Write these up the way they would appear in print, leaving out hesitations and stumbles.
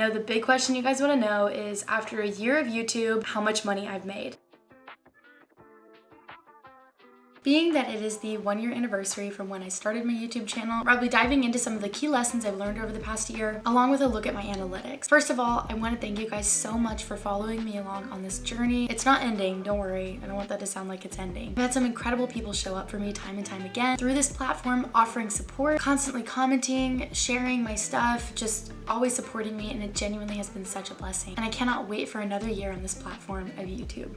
know the big question you guys want to know is, after a year of YouTube, how much money I've made. Being that it is the 1-year anniversary from when I started my YouTube channel, I'll be diving into some of the key lessons I've learned over the past year, along with a look at my analytics. First of all, I want to thank you guys so much for following me along on this journey. It's not ending, don't worry. I don't want that to sound like it's ending. I've had some incredible people show up for me time and time again through this platform, offering support, constantly commenting, sharing my stuff, just always supporting me, and it genuinely has been such a blessing. And I cannot wait for another year on this platform of YouTube.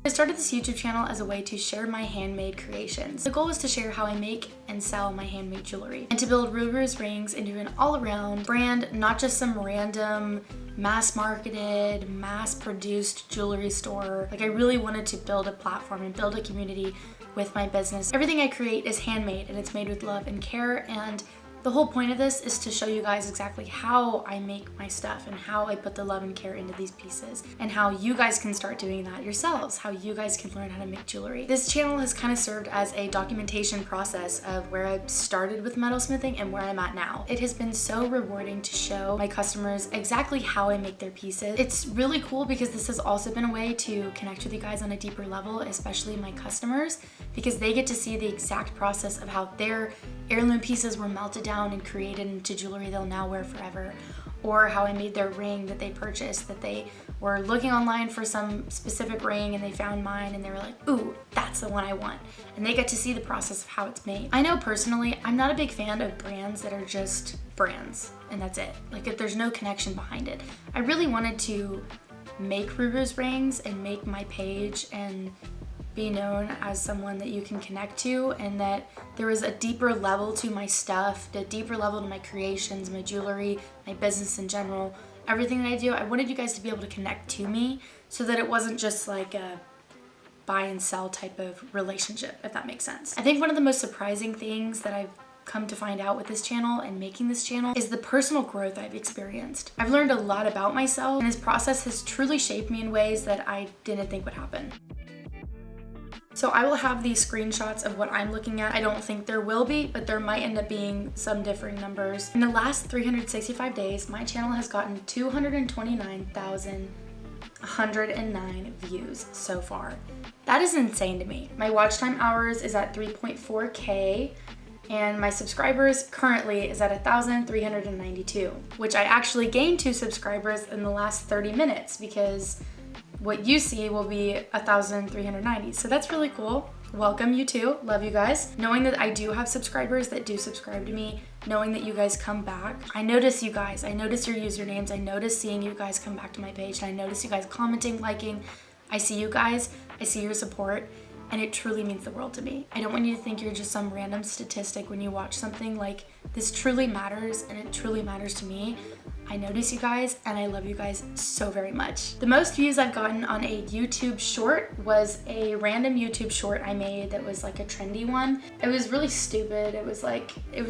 I started this YouTube channel as a way to share my handmade creations. The goal was to share how I make and sell my handmade jewelry, and to build Ruger's Rings into an all-around brand, not just some random mass-marketed, mass-produced jewelry store. Like, I really wanted to build a platform and build a community with my business. Everything I create is handmade, and it's made with love and care, and the whole point of this is to show you guys exactly how I make my stuff and how I put the love and care into these pieces, and how you guys can start doing that yourselves, how you guys can learn how to make jewelry. This channel has kind of served as a documentation process of where I started with metalsmithing and where I'm at now. It has been so rewarding to show my customers exactly how I make their pieces. It's really cool because this has also been a way to connect with you guys on a deeper level, especially my customers, because they get to see the exact process of how their heirloom pieces were melted down and created into jewelry they'll now wear forever, or how I made their ring that they purchased, that they were looking online for some specific ring and they found mine and they were like, ooh, that's the one I want. And they get to see the process of how it's made. I know personally, I'm not a big fan of brands that are just brands and that's it. Like, if there's no connection behind it. I really wanted to make Ruger's Rings and make my page and be known as someone that you can connect to, and that there was a deeper level to my stuff, a deeper level to my creations, my jewelry, my business in general, everything that I do. I wanted you guys to be able to connect to me so that it wasn't just like a buy and sell type of relationship, if that makes sense. I think one of the most surprising things that I've come to find out with this channel and making this channel is the personal growth I've experienced. I've learned a lot about myself, and this process has truly shaped me in ways that I didn't think would happen. So I will have these screenshots of what I'm looking at. I don't think there will be, but there might end up being some differing numbers. In the last 365 days, my channel has gotten 229,109 views so far. That is insane to me. My watch time hours is at 3.4K, and my subscribers currently is at 1,392, which I actually gained 2 subscribers in the last 30 minutes, because what you see will be 1,390. So that's really cool. Welcome, you too. Love you guys. Knowing that I do have subscribers that do subscribe to me, knowing that you guys come back. I notice you guys. I notice your usernames. I notice seeing you guys come back to my page, and I notice you guys commenting, liking. I see you guys. I see your support, and it truly means the world to me. I don't want you to think you're just some random statistic when you watch something. Like, this truly matters, and it truly matters to me. I notice you guys, and I love you guys so very much. The most views I've gotten on a YouTube short was a random YouTube short I made that was like a trendy one. It was really stupid. It was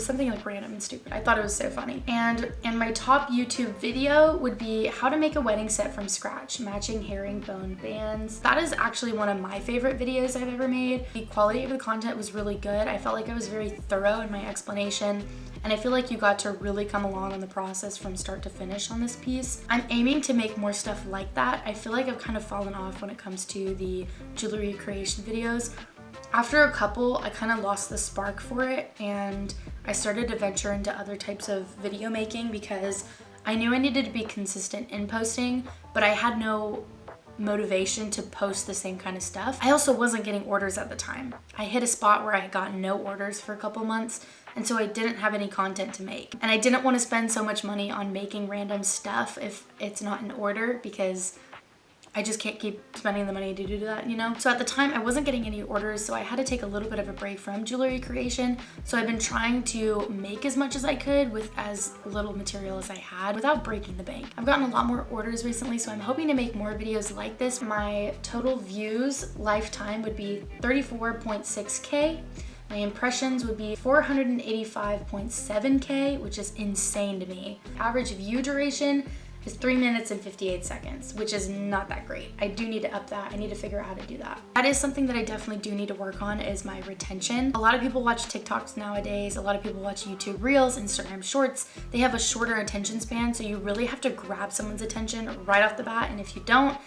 something like random and stupid. I thought it was so funny. And my top YouTube video would be how to make a wedding set from scratch, matching herringbone bands. That is actually one of my favorite videos I've ever made. The quality of the content was really good. I felt like I was very thorough in my explanation, and I feel like you got to really come along on the process from start to finish on this piece. I'm aiming to make more stuff like that. I feel like I've kind of fallen off when it comes to the jewelry creation videos. After a couple, I kind of lost the spark for it, and I started to venture into other types of video making because I knew I needed to be consistent in posting, but I had no motivation to post the same kind of stuff. I also wasn't getting orders at the time. I hit a spot where I had gotten no orders for a couple months, and so I didn't have any content to make. And I didn't want to spend so much money on making random stuff if it's not in order, because I just can't keep spending the money to do that, you know? So at the time, I wasn't getting any orders, so I had to take a little bit of a break from jewelry creation. So I've been trying to make as much as I could with as little material as I had without breaking the bank. I've gotten a lot more orders recently, so I'm hoping to make more videos like this. My total views lifetime would be 34.6K. My impressions would be 485.7K, which is insane to me. Average view duration is 3 minutes and 58 seconds, which is not that great. I do need to up that. I need to figure out how to do that. That is something that I definitely do need to work on, is my retention. A lot of people watch TikToks nowadays. A lot of people watch YouTube Reels, Instagram Shorts. They have a shorter attention span, so you really have to grab someone's attention right off the bat, and if you don't,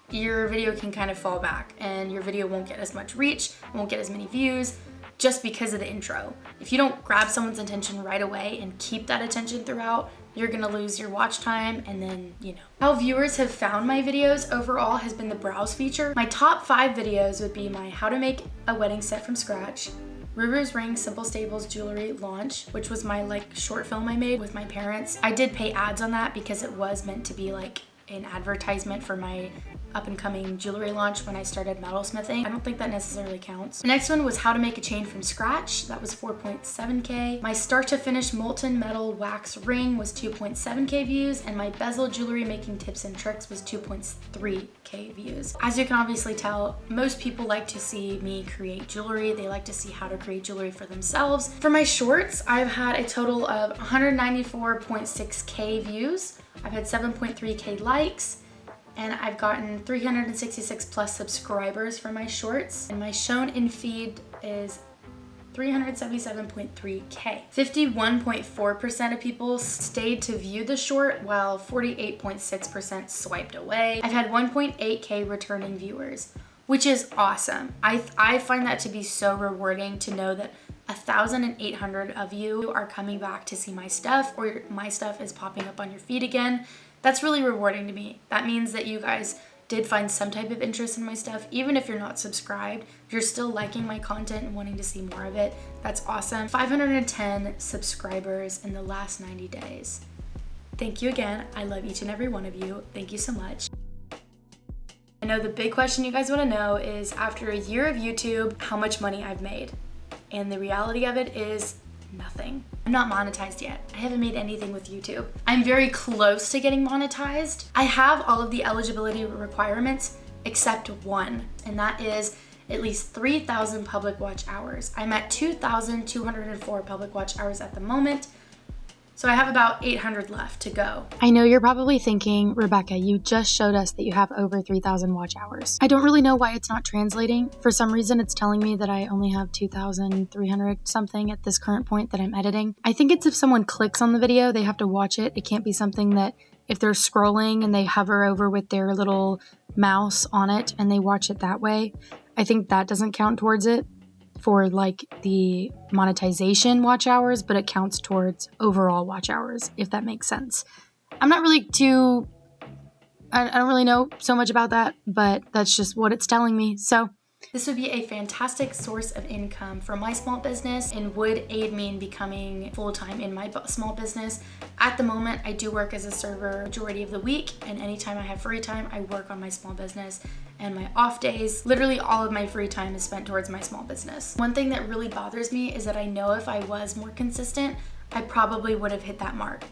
your video can kind of fall back and your video won't get as much reach, won't get as many views, just because of the intro. If you don't grab someone's attention right away and keep that attention throughout, you're gonna lose your watch time, and then, you know. How viewers have found my videos overall has been the browse feature. My top 5 videos would be my how to make a wedding set from scratch, Ruru's Ring Simple Staples Jewelry launch, which was my like short film I made with my parents. I did pay ads on that because it was meant to be like an advertisement for my up-and-coming jewelry launch when I started metalsmithing. I don't think that necessarily counts. The next one was how to make a chain from scratch. That was 4.7K. My start to finish molten metal wax ring was 2.7K views, and my bezel jewelry making tips and tricks was 2.3K views. As you can obviously tell, most people like to see me create jewelry. They like to see how to create jewelry for themselves. For my shorts, I've had a total of 194.6K views. I've had 7.3K likes, and I've gotten 366 plus subscribers for my shorts, and my shown in feed is 377.3K. 51.4% of people stayed to view the short, while 48.6% swiped away. I've had 1.8K returning viewers, which is awesome. I find that to be so rewarding to know that 1,800 of you are coming back to see my stuff, or my stuff is popping up on your feed again. That's really rewarding to me. That means that you guys did find some type of interest in my stuff. Even if you're not subscribed, you're still liking my content and wanting to see more of it. That's awesome. 510 subscribers in the last 90 days. Thank you again. I love each and every one of you. Thank you so much. I know the big question you guys want to know is, after a year of YouTube, how much money I've made. And the reality of it is nothing. I'm not monetized yet. I haven't made anything with YouTube. I'm very close to getting monetized. I have all of the eligibility requirements except one, and that is at least 3,000 public watch hours. I'm at 2,204 public watch hours at the moment. So I have about 800 left to go. I know you're probably thinking, Rebecca, you just showed us that you have over 3,000 watch hours. I don't really know why it's not translating. For some reason, it's telling me that I only have 2,300 something at this current point that I'm editing. I think it's if someone clicks on the video, they have to watch it. It can't be something that if they're scrolling and they hover over with their little mouse on it and they watch it that way. I think that doesn't count towards it for like the monetization watch hours, but it counts towards overall watch hours, if that makes sense. I'm not really I don't really know so much about that, but that's just what it's telling me. So this would be a fantastic source of income for my small business and would aid me in becoming full-time in my small business. At the moment, I do work as a server majority of the week, and anytime I have free time, I work on my small business. And my off days, literally all of my free time is spent towards my small business. One thing that really bothers me is that I know if I was more consistent, I probably would have hit that mark.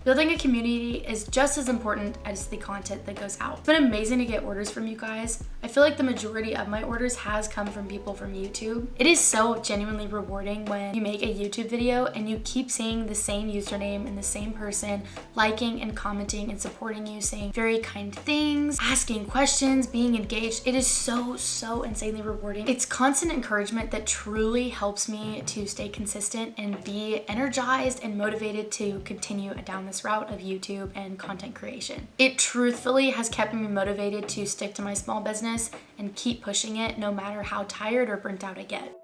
Building a community is just as important as the content that goes out. It's been amazing to get orders from you guys. I feel like the majority of my orders has come from people from YouTube. It is so genuinely rewarding when you make a YouTube video and you keep seeing the same username and the same person liking and commenting and supporting you, saying very kind things, asking questions, being engaged. It is so insanely rewarding. It's constant encouragement that truly helps me to stay consistent and be energized and motivated to continue down this route of YouTube and content creation. It truthfully has kept me motivated to stick to my small business and keep pushing it no matter how tired or burnt out I get.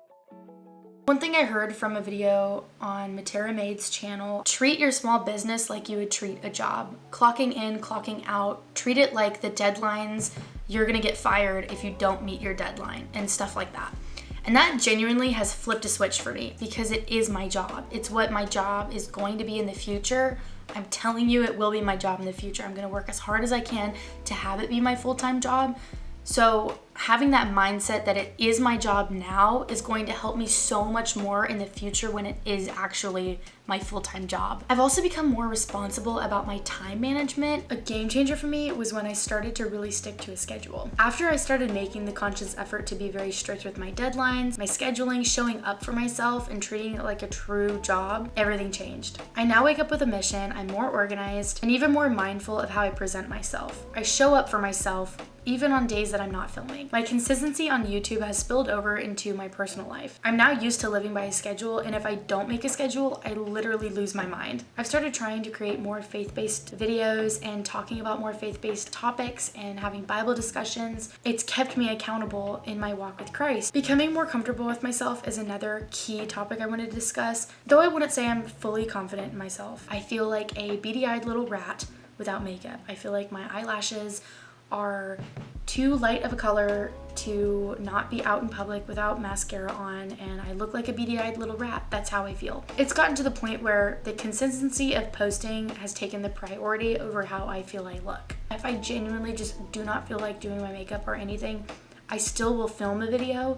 One thing I heard from a video on Matera Maid's channel, treat your small business like you would treat a job. Clocking in, clocking out, treat it like the deadlines, you're gonna get fired if you don't meet your deadline and stuff like that. And that genuinely has flipped a switch for me because it is my job. It's what my job is going to be in the future. I'm telling you, it will be my job in the future. I'm gonna work as hard as I can to have it be my full-time job. So having that mindset that it is my job now is going to help me so much more in the future when it is actually my full-time job. I've also become more responsible about my time management. A game changer for me was when I started to really stick to a schedule. After I started making the conscious effort to be very strict with my deadlines, my scheduling, showing up for myself, and treating it like a true job, everything changed. I now wake up with a mission, I'm more organized, and even more mindful of how I present myself. I show up for myself even on days that I'm not filming. My consistency on YouTube has spilled over into my personal life. I'm now used to living by a schedule, and if I don't make a schedule, I literally lose my mind. I've started trying to create more faith-based videos and talking about more faith-based topics and having Bible discussions. It's kept me accountable in my walk with Christ. Becoming more comfortable with myself is another key topic I wanted to discuss. Though I wouldn't say I'm fully confident in myself, I feel like a beady-eyed little rat without makeup. I feel like my eyelashes are too light of a color to not be out in public without mascara on, and I look like a beady-eyed little rat. That's how I feel. It's gotten to the point where the consistency of posting has taken the priority over how I feel I look. If I genuinely just do not feel like doing my makeup or anything, I still will film a video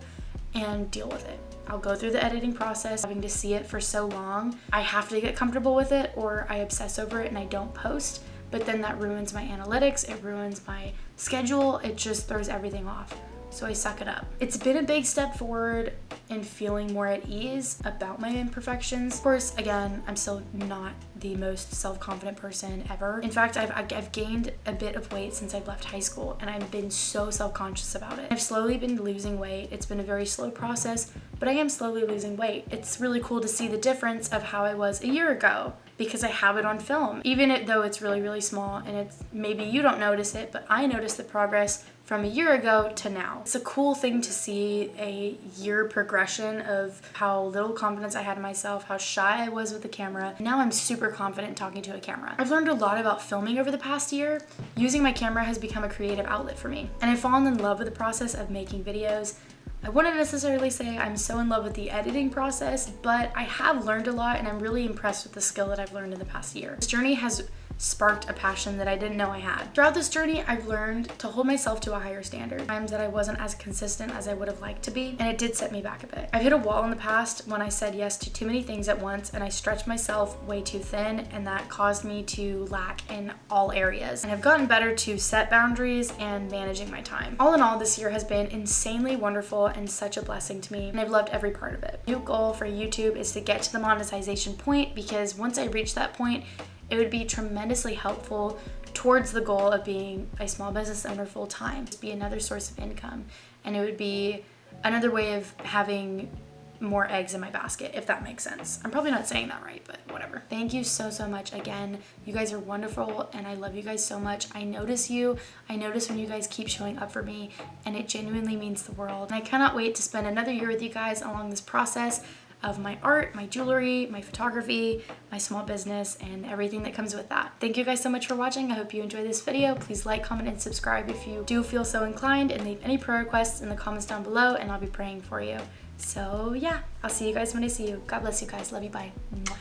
and deal with it. I'll go through the editing process. Having to see it for so long, I have to get comfortable with it, or I obsess over it and I don't post. But then that ruins my analytics, it ruins my schedule, it just throws everything off. So I suck it up. It's been a big step forward in feeling more at ease about my imperfections. Of course, again, I'm still not the most self-confident person ever. In fact, I've gained a bit of weight since I've left high school, and I've been so self-conscious about it. I've slowly been losing weight. It's been a very slow process, but I am slowly losing weight. It's really cool to see the difference of how I was a year ago, because I have it on film. Even though it's really, really small, and it's maybe you don't notice it, but I notice the progress from a year ago to now. It's a cool thing to see a year progression of how little confidence I had in myself, how shy I was with the camera. Now I'm super confident talking to a camera. I've learned a lot about filming over the past year. Using my camera has become a creative outlet for me, and I've fallen in love with the process of making videos. I wouldn't necessarily say I'm so in love with the editing process, but I have learned a lot, and I'm really impressed with the skill that I've learned in the past year. This journey has sparked a passion that I didn't know I had. Throughout this journey, I've learned to hold myself to a higher standard. Times that I wasn't as consistent as I would have liked to be, and it did set me back a bit. I've hit a wall in the past when I said yes to too many things at once, and I stretched myself way too thin, and that caused me to lack in all areas. And I've gotten better to set boundaries and managing my time. All in all, this year has been insanely wonderful and such a blessing to me, and I've loved every part of it. New goal for YouTube is to get to the monetization point, because once I reach that point, it would be tremendously helpful towards the goal of being a small business owner full time. It'd be another source of income, and it would be another way of having more eggs in my basket, if that makes sense. I'm probably not saying that right, but whatever. Thank you so much again. You guys are wonderful, and I love you guys so much. I notice you. I notice when you guys keep showing up for me, and it genuinely means the world. And I cannot wait to spend another year with you guys along this process of my art, my jewelry, my photography, my small business, and everything that comes with that. Thank you guys so much for watching. I hope you enjoyed this video. Please like, comment, and subscribe if you do feel so inclined, and leave any prayer requests in the comments down below, and I'll be praying for you. So yeah, I'll see you guys when I see you. God bless you guys. Love you. Bye. Mwah.